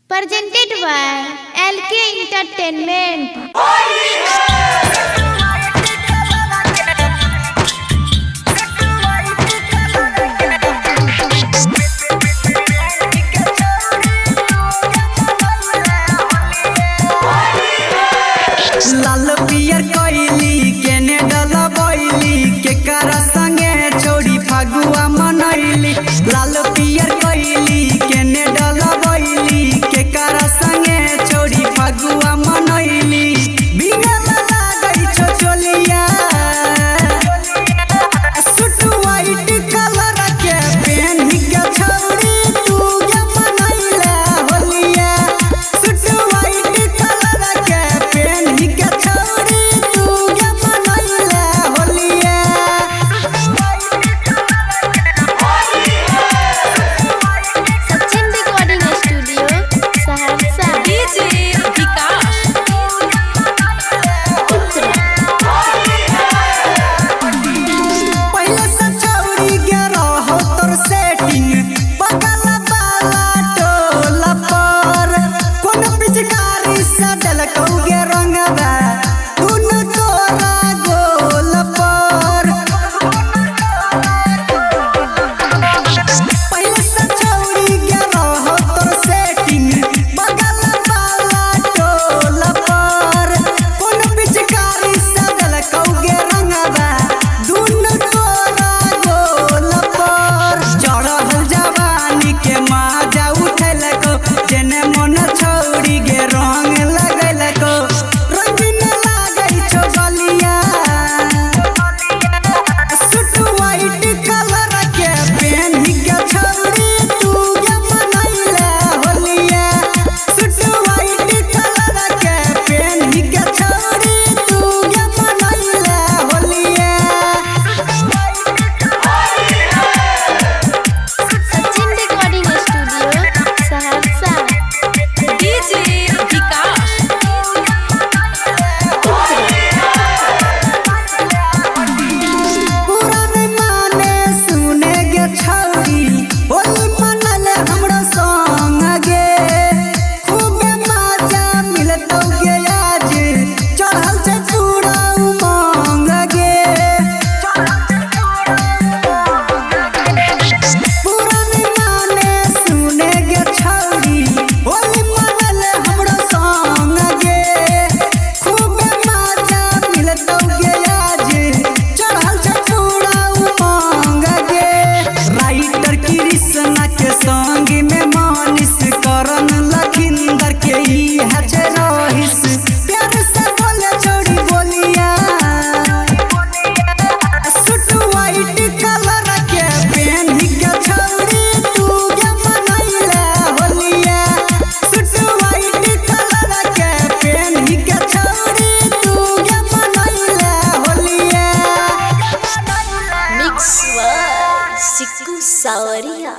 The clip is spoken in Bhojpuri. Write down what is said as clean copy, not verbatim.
Presented by LK Entertainment. लाल पियर कोइली केने डला बोइली के करा संगे छोड़ी फगुआ मनैली। लाल पियर कोइली केने डला बोइली के करा संगे छोड़ी फगुआ मनैली। बिना लागई छो चोलिया सूट व्हाइट कलर के पहन के छौड़ी तू के मनैला होलिया। सूट व्हाइट कलर के पहन के छौड़ी तू के मनैला होलिया। Sachin Recording Studio, Saharsa. पहले से छौड़ी के रहो तोर सेटिंग बगल वाला टोला पर कोनो पिचकारी से डलकौ गे रंगवा दुनु तोरा गोल पर। पहले से छौड़ी के रहो तोर सेटिंग बगल वाला टोला पर कोनो पिचकारी से डलकौ गे रंगवा दुनु तोरा गोल पर। चढ़ल जवानी के माजा उठलको जेने मन छौड़ी गे रंग लगलको रंगीन लागै छो गलिया। सूट व्हाइट कलर के पहन के छौड़ी तू के मनैला होलिया। सूट व्हाइट कलर के पहन के छौड़ी तू के मनैला होलिया। Sachin Recording Studio, Saharsa. पुराने माने सुने गे छौड़ी होली मनले हमरो संग गे खूबे मजा मिलतौ गे आज चढ़ल छै पूरा उमंग गे। पुराने माने सुने गे छौड़ी होली मनले हमरो संग गे खूबे मजा मिलतौ गे आज चढ़ल छै पूरा उमंग गे। राइटर कृष्णा के संग में मानिस करन लखिंदर के ही है छै रहिस प्यार से बोले छोड़ी बोलिया। सूट व्हाइट कलर के पहन के छौड़ी तू के मनैला होलिया। सूट व्हाइट कलर के पहन के छौड़ी तू के मनैला होलिया। Mix by Siku Sawaria.